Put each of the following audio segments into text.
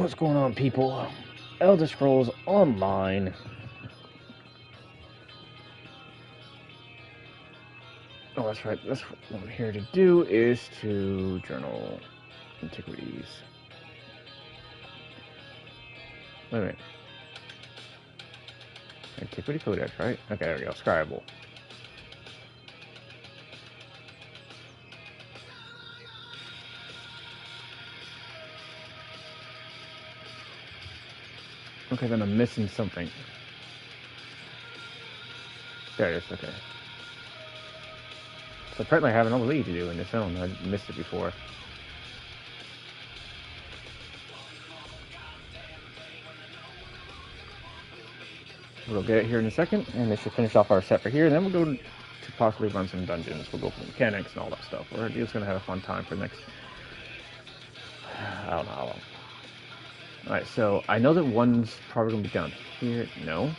What's going on, people? Elder Scrolls Online. Oh, that's right. That's what I'm here to do, is to journal antiquities. Wait a minute. Antiquity Codex, right? Okay, there we go. Scribble. Okay, then I'm missing something. There it is, okay. So apparently I have another lead to do in this zone. I missed it before. We'll get it here in a second, and this should finish off our set for here, and then we'll go to possibly run some dungeons. We'll go for the mechanics and all that stuff. We're just going to have a fun time for the next... I don't know how long. Alright, so I know that one's probably going to be down here. No.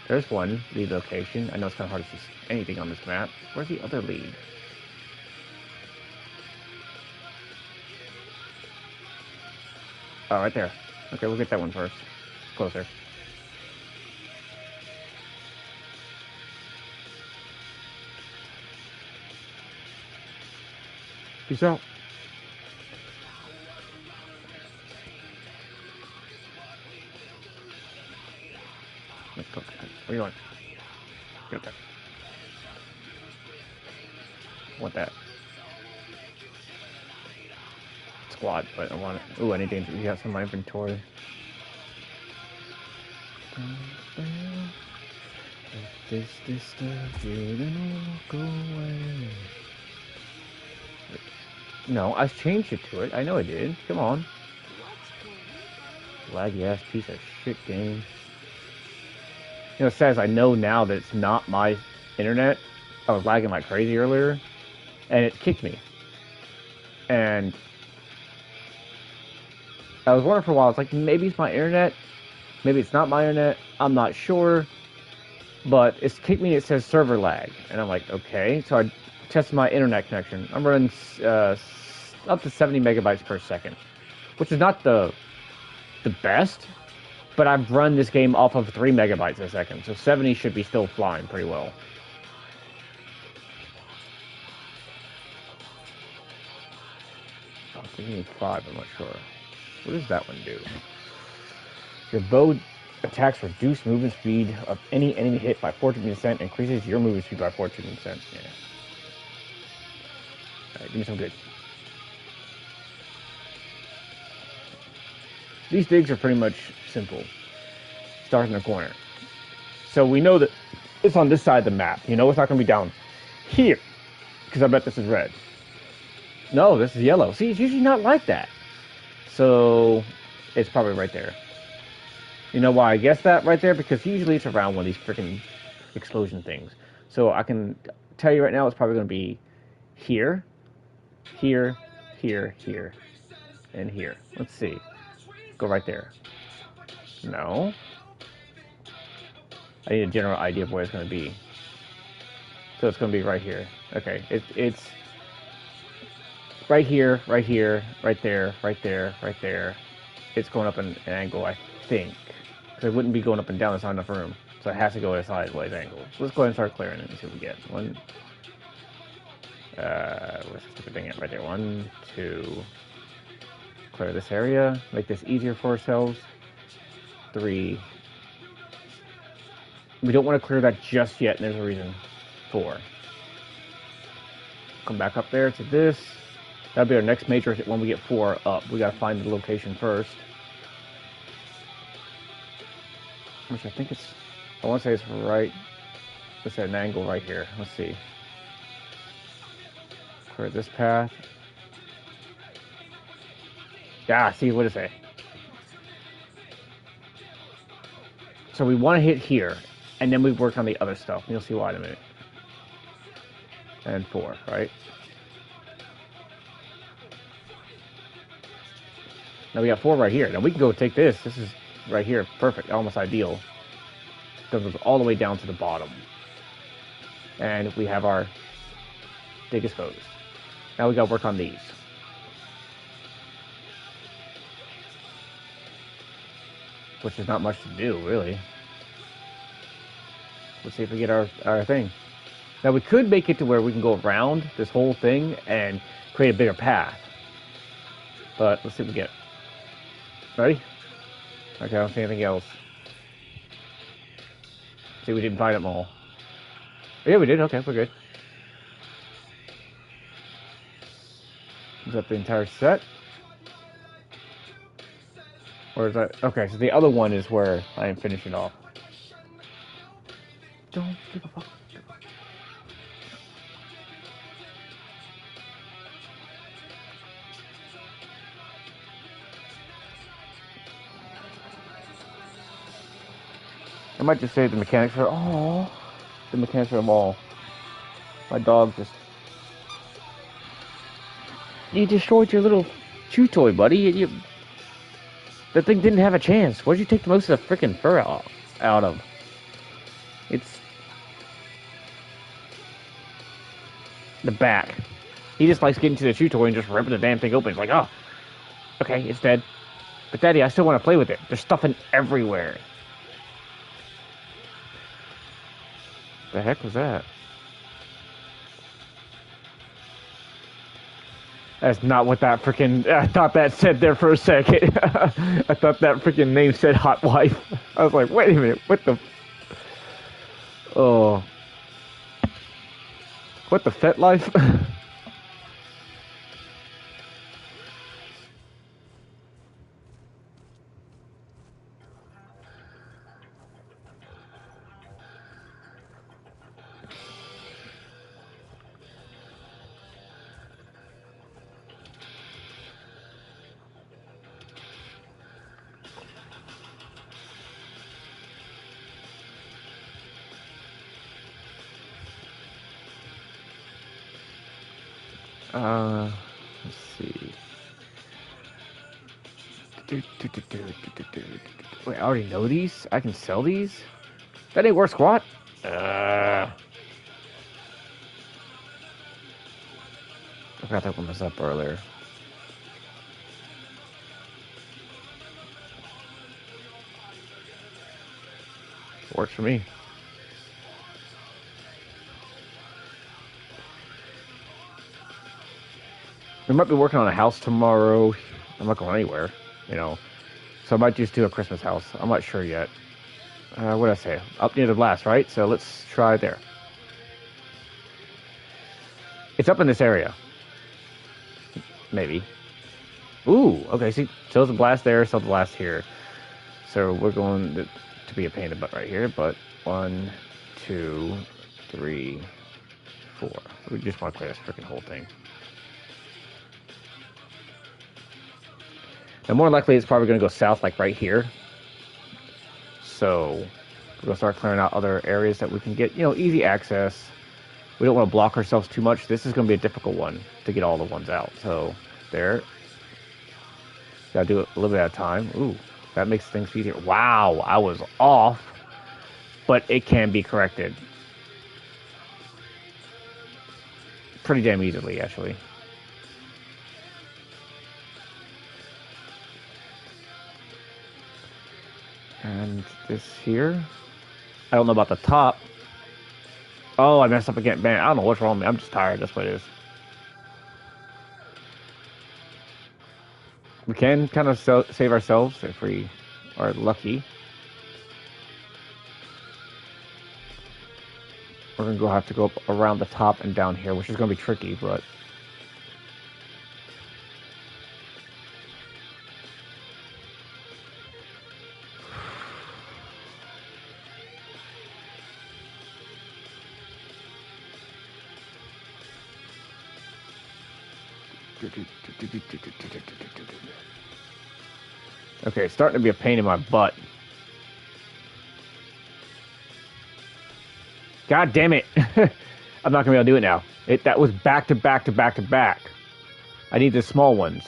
There's one lead location. I know it's kind of hard to see anything on this map. Where's the other lead? Oh, right there. Okay, we'll get that one first. Closer. Peace out. Where are you going? Get there. Want that. Squad, but I want it. Ooh, I need to get some of my inventory. If this disturbs you, then walk away. No, I changed it to it. I know I did. Come on. Laggy ass piece of shit game. You know, it says I know now that it's not my internet. I was lagging like crazy earlier, and it kicked me. And I was wondering for a while. It's like, maybe it's my internet. Maybe it's not my internet. I'm not sure. But it's kicked me. It says server lag, and I'm like, okay. So I tested my internet connection. I'm running up to 70 megabytes per second, which is not the best. But I've run this game off of 3 megabytes a second, so 70 should be still flying pretty well. Oh, give me 5, I'm not sure. What does that one do? Your bow attacks reduce movement speed of any enemy hit by 14%, increases your movement speed by 14%. Yeah. Alright, give me some good. These digs are pretty much simple. Start in the corner. So we know that it's on this side of the map. You know it's not going to be down here, because I bet this is red. No, this is yellow. See, it's usually not like that. So it's probably right there. You know why I guess that right there? Because usually it's around one of these freaking explosion things. So I can tell you right now it's probably going to be here, here, here, here, and here. Let's see. Go right there. No. I need a general idea of where it's going to be. So it's going to be right here. Okay, it's right here, right here, right there, right there, right there. It's going up an angle, I think. Because it wouldn't be going up and down, there's not enough room. So it has to go at a sideways angle. So let's go ahead and start clearing it and see what we get. Where's the stupid thing at? Right there. 1, 2. Clear this area. Make this easier for ourselves. 3. We don't want to clear that just yet, and there's a reason. 4. Come back up there to this. That'll be our next major hit when we get 4 up. We gotta find the location first. Which I think it's... I want to say it's right... It's at an angle right here. Let's see. Clear this path. Yeah, see, what does it say? So we want to hit here, and then we work on the other stuff. You'll see why in a minute. And 4, right? Now we got 4 right here. Now we can go take this. This is right here. Perfect. Almost ideal. Goes all the way down to the bottom. And we have our dig exposed. Now we got to work on these. which is not much to do, really. Let's see if we get our thing. Now, we could make it to where we can go around this whole thing and create a bigger path. But let's see if we get... Ready? Okay, I don't see anything else. See, we didn't find them all. Yeah, we did. Okay, we're good. Is that the entire set? Or is that... Okay, so the other one is where I am finishing off. Don't give a fuck. I might just say the mechanics are... Oh, the mechanics are them all. My dog just... You destroyed your little chew toy, buddy. The thing didn't have a chance. Why'd you take most of the freaking fur out of? It's... the back. He just likes getting to the chew toy and just ripping the damn thing open. It's like, oh, okay, it's dead. But Daddy, I still want to play with it. There's stuff in everywhere. The heck was that? That's not what that freaking... I thought that said there for a second. I thought that freaking name said Hot Wife. I was like, wait a minute, what the... Oh. What the Fet Life? Let's see. Wait, I already know these? I can sell these? That ain't worth squat. I forgot to open this up earlier. Works for me. We might be working on a house tomorrow. I'm not going anywhere, you know. So I might just do a Christmas house. I'm not sure yet. What did I say? Up near the blast, right? So let's try there. It's up in this area. Maybe. Ooh, okay, see, so the blast there, so the blast here. So we're going to be a pain in the butt right here, but 1, 2, 3, 4. We just want to play this freaking whole thing. And more likely it's probably going to go south, like right here. So we're going to start clearing out other areas that we can get, you know, easy access. We don't want to block ourselves too much. This is going to be a difficult one to get all the ones out. So there. Got to do it a little bit at a time. Ooh, that makes things easier. Wow, I was off. But it can be corrected. Pretty damn easily, actually. And this here. I don't know about the top. Oh, I messed up again. Man, I don't know what's wrong with me. I'm just tired. That's what it is. We can kind of save ourselves if we are lucky. We're going to have to go up around the top and down here, which is going to be tricky, but... Okay, it's starting to be a pain in my butt. God damn it. I'm not going to be able to do it now. That was back to back to back to back. I need the small ones.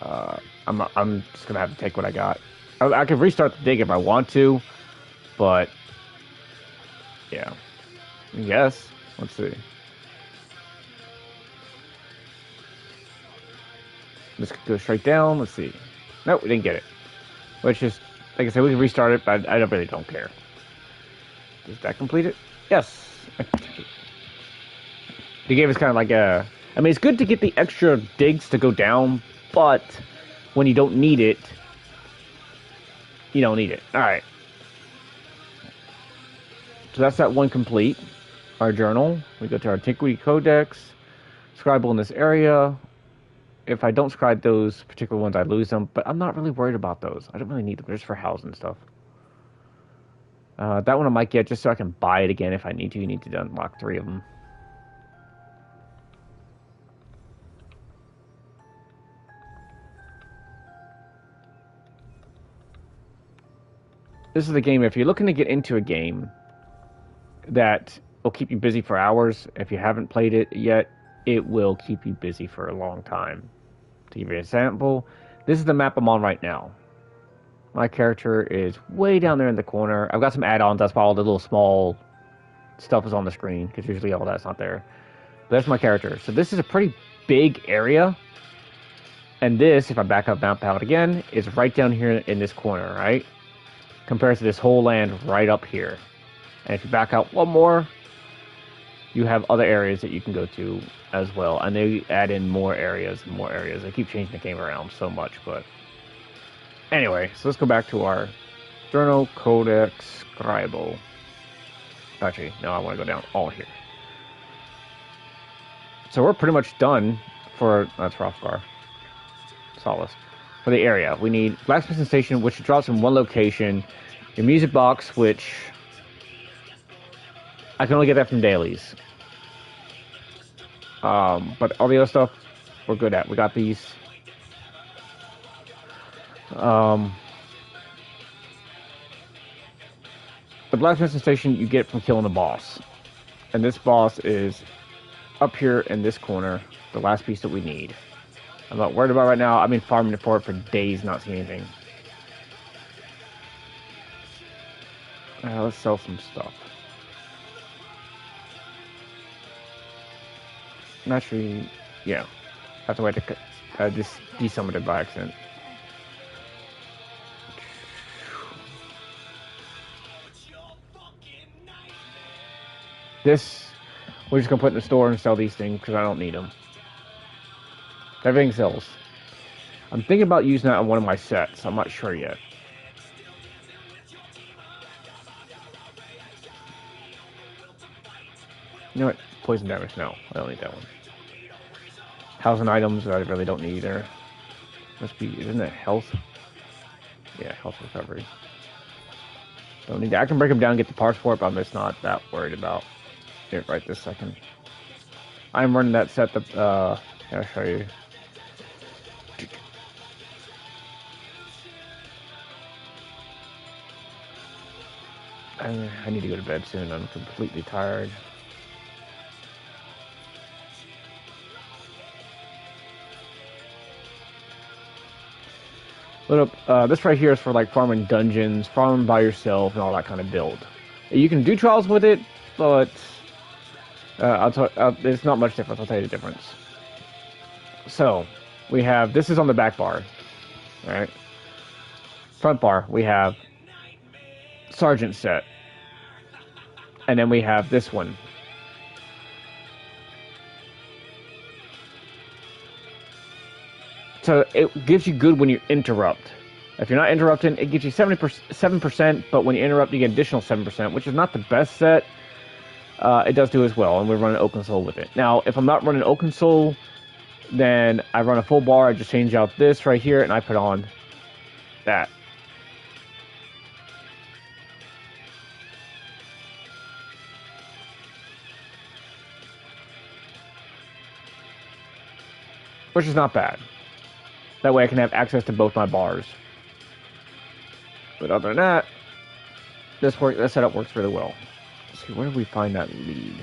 I'm just going to have to take what I got. I could restart the dig if I want to, but yeah. Yes. Let's see. Let's go straight down. Let's see. Nope, we didn't get it. Which is, like I said, we can restart it, but I really don't care. Does that complete it? Yes. They gave us kind of like a... I mean, it's good to get the extra digs to go down, but when you don't need it, you don't need it. Alright. So that's that one complete. Our journal. We go to our Antiquity Codex. Scribble in this area. If I don't scribe those particular ones, I lose them. But I'm not really worried about those. I don't really need them. They're just for housing stuff. That one I might get just so I can buy it again if I need to. You need to unlock 3 of them. This is the game. If you're looking to get into a game that will keep you busy for hours, if you haven't played it yet, it will keep you busy for a long time. To give you an example, this is the map I'm on right now. My character is way down there in the corner. I've got some add-ons. That's why all the little small stuff is on the screen, because usually all that's not there. But that's my character. So this is a pretty big area. And this, if I back up map out again, is right down here in this corner, right? Compared to this whole land right up here. And if you back out one more, you have other areas that you can go to as well. And they add in more areas and more areas. They keep changing the game around so much, but... Anyway, so let's go back to our Journal Codex Scribble. Actually, no, I want to go down all here. So we're pretty much done for... That's Hrothgar. Solace. For the area, we need Blacksmithing Station, which drops in one location. Your music box, which... I can only get that from dailies. But all the other stuff, we're good at. We got these. The Blacksmithing Station you get from killing the boss. And this boss is up here in this corner, the last piece that we need. I'm not worried about right now. I've been farming for it for days, not seeing anything. Let's sell some stuff. Actually, yeah. I have to wait to just desummon it by accident. This, we're just gonna put in the store and sell these things because I don't need them. Everything sells. I'm thinking about using that on one of my sets. I'm not sure yet. You know what? Poison damage. No, I don't need that one. Housing items I really don't need either. Must be, isn't it health? Yeah, health recovery. Don't need that. I can break them down and get the parts for it, but I'm just not that worried about it right this second. I'm running that set that, I'll show you. I need to go to bed soon. I'm completely tired. But this right here is for like farming dungeons, farming by yourself, and all that kind of build. You can do trials with it, but there's not much difference. I'll tell you the difference. So we have, this is on the back bar, right? Front bar we have Sergeant set, and then we have this one. So it gives you good when you interrupt. If you're not interrupting, it gives you 7%, but when you interrupt, you get additional 7%, which is not the best set. It does do as well, and we're running Oaken Soul with it. Now, if I'm not running Oaken Soul, then I run a full bar. I just change out this right here, and I put on that. Which is not bad. That way I can have access to both my bars. But other than that, this setup works really well. Let's see, where do we find that lead?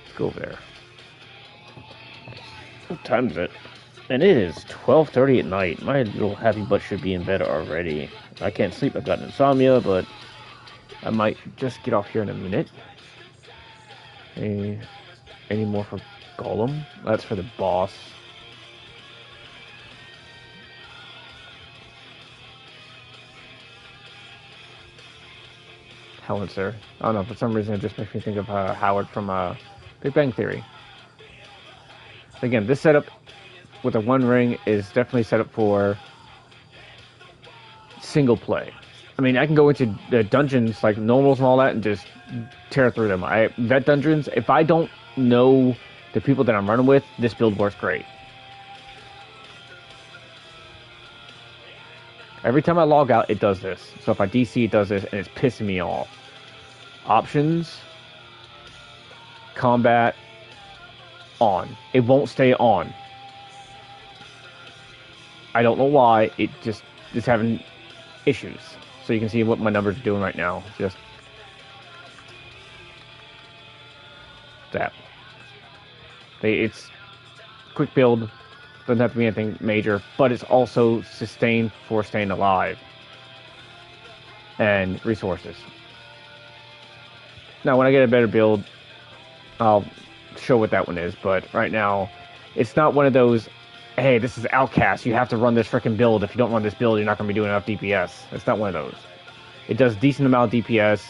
Let's go over there. What time is it? And it is 12:30 at night. My little happy butt should be in bed already. I can't sleep. I've got insomnia, but I might just get off here in a minute. Hey. Any more for Golem? That's for the boss. Howitzer. I don't know, for some reason it just makes me think of Howard from Big Bang Theory. Again, this setup with a One Ring is definitely set up for single play. I mean, I can go into the dungeons like normals and all that and just tear through them. Vet dungeons, if I don't know the people that I'm running with, this build works great. Every time I log out, it does this. So if I DC, it does this, and it's pissing me off. Options, combat, on. It won't stay on. I don't know why. It just is having issues. So you can see what my numbers are doing right now. Just that. It's quick build. Doesn't have to be anything major, but it's also sustained for staying alive and resources. Now, when I get a better build, I'll show what that one is. But right now, it's not one of those, hey, this is Outcast, you have to run this freaking build. If you don't run this build, you're not going to be doing enough DPS. It's not one of those. It does decent amount of DPS.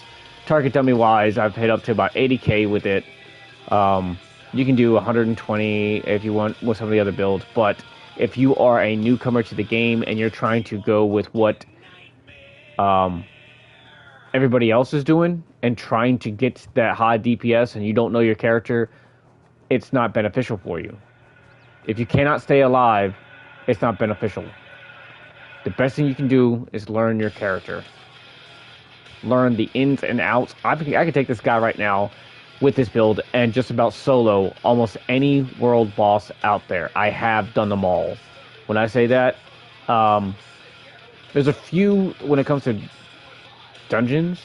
Target dummy wise, I've hit up to about 80k with it. You can do 120 if you want with some of the other builds, but if you are a newcomer to the game and you're trying to go with what everybody else is doing and trying to get that high DPS and you don't know your character, it's not beneficial for you. If you cannot stay alive, it's not beneficial. The best thing you can do is learn your character. Learn the ins and outs. I can take this guy right now with this build and just about solo almost any world boss out there. I have done them all. When I say that, there's a few when it comes to dungeons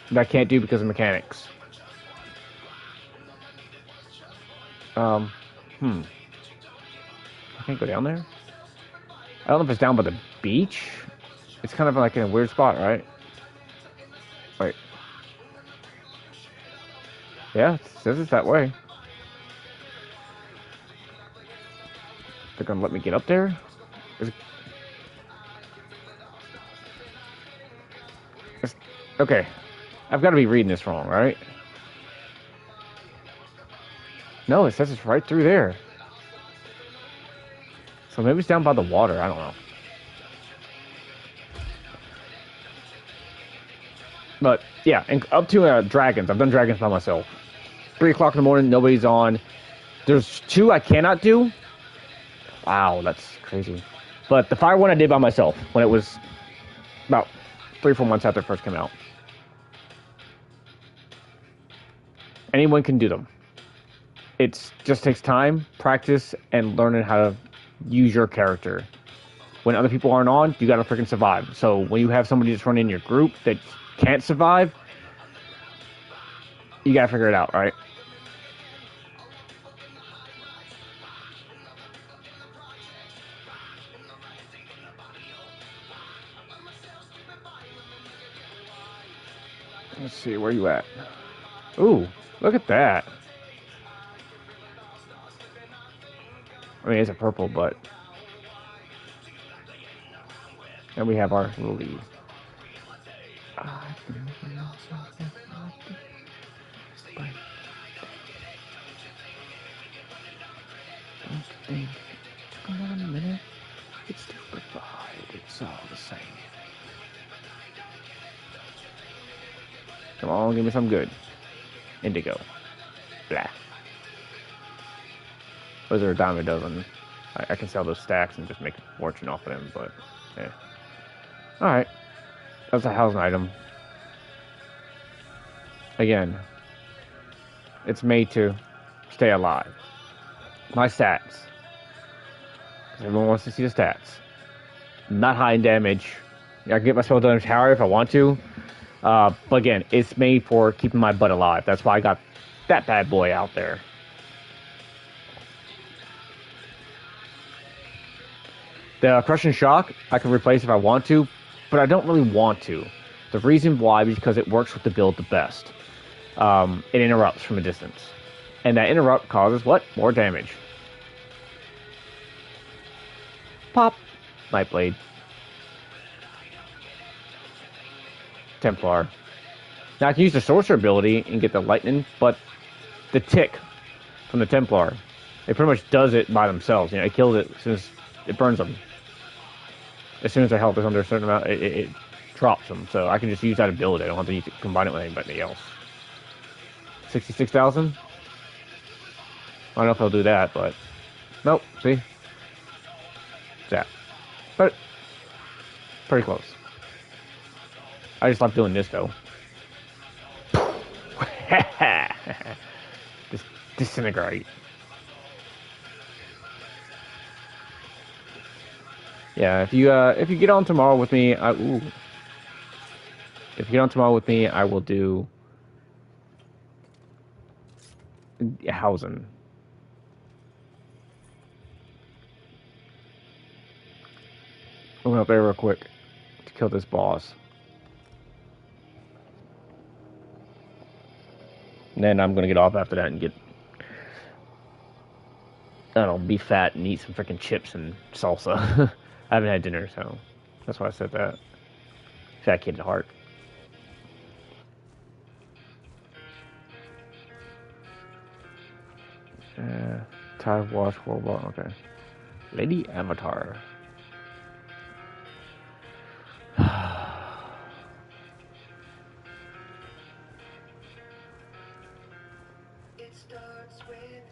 that I can't do because of mechanics. I can't go down there? I don't know if it's down by the beach. It's kind of like in a weird spot, right? Wait. Yeah, it says it's that way. They're gonna let me get up there? Okay. I've got to be reading this wrong, right? No, it says it's right through there. So maybe it's down by the water. I don't know. But, yeah, and up to dragons. I've done dragons by myself. 3 o'clock in the morning, nobody's on. There's 2 I cannot do. Wow, that's crazy. But the fire one I did by myself when it was about 3-4 months after it first came out. Anyone can do them. It just takes time, practice, and learning how to use your character. When other people aren't on, you gotta freaking survive. So when you have somebody just running in your group that can't survive, you gotta figure it out, right? Let's see, where you at? Ooh, look at that. I mean, it's a purple, but... And we have our little lead. Come on a minute. It's stupefied. It's all the same. Come on, give me some good. Indigo. Blah. Those are a dime a dozen. I can sell those stacks and just make a fortune off of them, but yeah. Alright. That's a housing item. Again, it's made to stay alive. My stats. Everyone wants to see the stats. Not high in damage. I can get my spell damage higher if I want to. But again, it's made for keeping my butt alive. That's why I got that bad boy out there. The Crushing Shock, I can replace if I want to, but I don't really want to. The reason why is because it works with the build the best. it interrupts from a distance. And that interrupt causes what? More damage. Pop. Nightblade. Templar. Now I can use the sorcerer ability and get the lightning, but the tick from the Templar, it pretty much does it by themselves. You know, it kills it as soon as it burns them. As soon as their health is under a certain amount, it drops them. So I can just use that ability. I don't have to combine it with anybody else. 66,000? I don't know if I'll do that, but nope. See, that, but pretty close. I just like doing this though. Just disintegrate. Yeah, if you get on tomorrow with me, if you get on tomorrow with me, I will do Hausen. I went up there real quick to kill this boss. And then I'm gonna get off after that and get, I don't know, be fat and eat some freaking chips and salsa. I haven't had dinner, so that's why I said that. Fat kid at heart. Tide Wash World. Okay. Lady Avatar.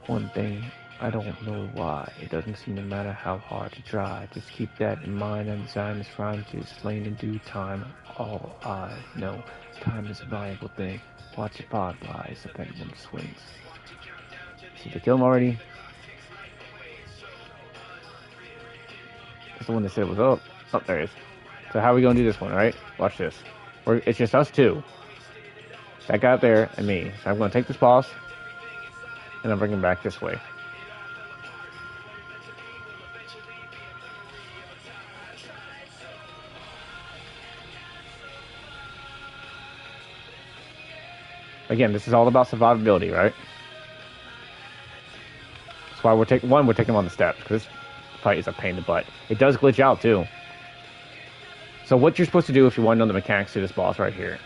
One thing, I don't know why. It doesn't seem to matter how hard you try. Just keep that in mind and design this rhyme to explain in due time. All I know, time is a valuable thing. Watch your pod rise if anyone swings. See, they kill him already? That's the one that said it was up. Oh, there it is. So how are we going to do this one, right? Watch this. It's just us two. That guy up there and me. So I'm going to take this boss, and I'm bringing him back this way. Again, this is all about survivability, right? That's why we're taking him on the steps, because this fight is a pain in the butt. It does glitch out, too. So what you're supposed to do if you want to know the mechanics to this boss right here,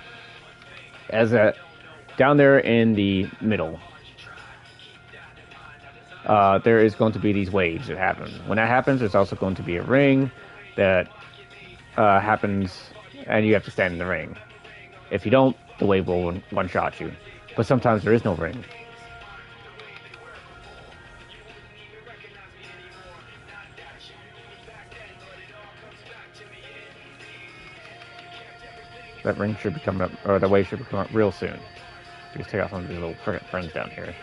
down there in the middle, there is going to be these waves that happen. When that happens, there's also going to be a ring that happens, and you have to stand in the ring. If you don't, the wave will one-shot you. But sometimes there is no ring. That ring should be coming up, or the wave should be coming up real soon. Just take out some of these little frickin' friends down here.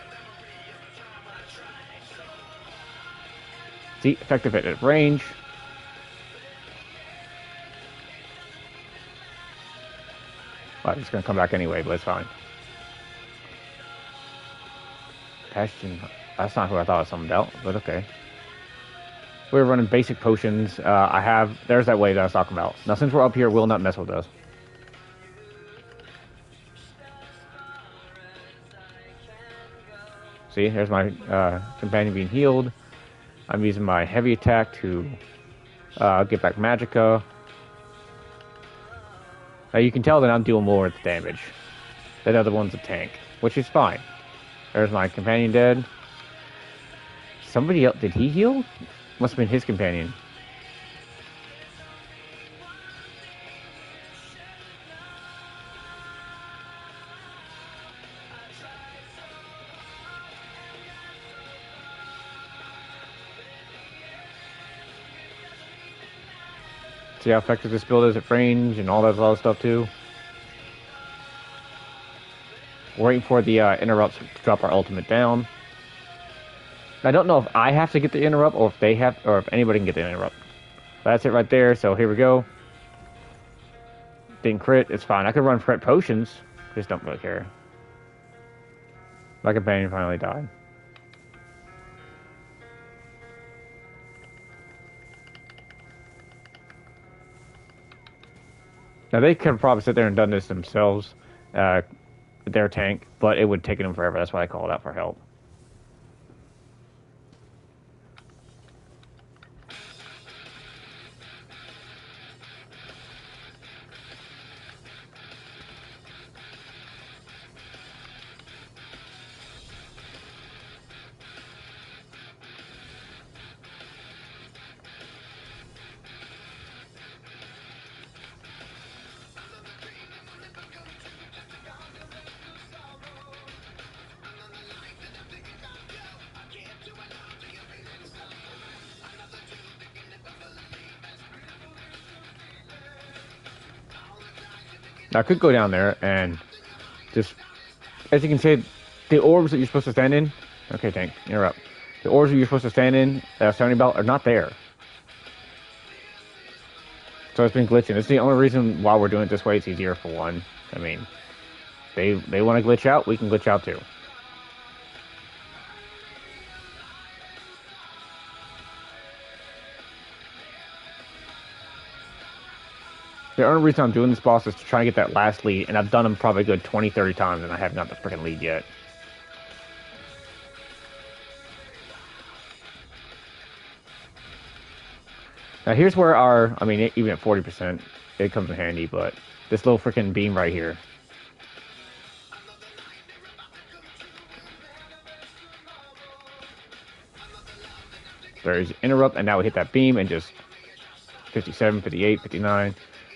See, effective at range. Well, it's gonna come back anyway, but it's fine. Bastion, that's not who I thought it was something about, but okay. We're running basic potions. There's that wave that I was talking about. Now, since we're up here, it will not mess with us. See, there's my companion being healed. I'm using my heavy attack to get back Magicka. Now you can tell that I'm doing more with the damage. That other one's a tank, which is fine. There's my companion dead. Somebody else, did he heal? Must have been his companion. See how effective this build is at range and all that other stuff too. We're waiting for the interrupts to drop our ultimate down. I don't know if I have to get the interrupt or if they have, or if anybody can get the interrupt. That's it right there. So here we go. Didn't crit. It's fine. I could run crit potions. Just don't really care. My companion finally died. Now they could probably sit there and done this themselves. their tank, but it would take them forever. That's why I called out for help. Now, I could go down there and just, as you can see, the orbs that you're supposed to stand in. Okay, tank, interrupt. The orbs that you're supposed to stand in, surrounding belt, are not there. So it's been glitching. It's the only reason why we're doing it this way. It's easier for one. I mean, they want to glitch out, we can glitch out too. The only reason I'm doing this boss is to try and get that last lead, and I've done them probably a good 20, 30 times, and I haven't got the freaking lead yet. Now here's where our, I mean, even at 40%, it comes in handy, but this little freaking beam right here. There's interrupt, and now we hit that beam, and just 57, 58, 59.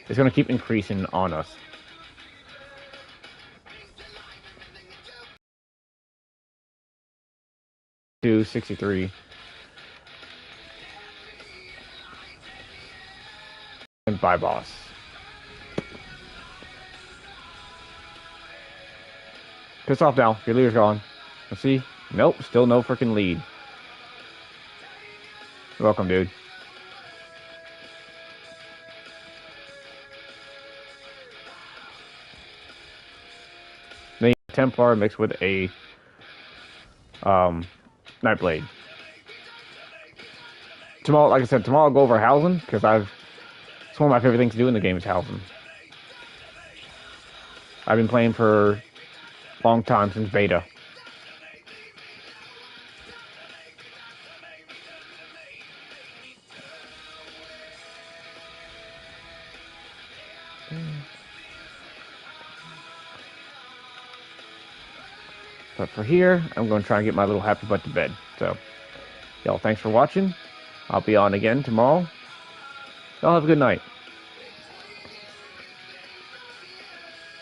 It's going to keep increasing on us. To 63. And bye, boss. Piss off now. Your leader's gone. Let's see. Nope, still no freaking lead. You're welcome, dude. Then Templar mixed with a Nightblade. Tomorrow, like I said, tomorrow I'll go over Hausen, because it's one of my favorite things to do in the game is Hausen. I've been playing for a long time, since beta. But for here, I'm going to try and get my little happy butt to bed. So, y'all, thanks for watching. I'll be on again tomorrow. Y'all have a good night.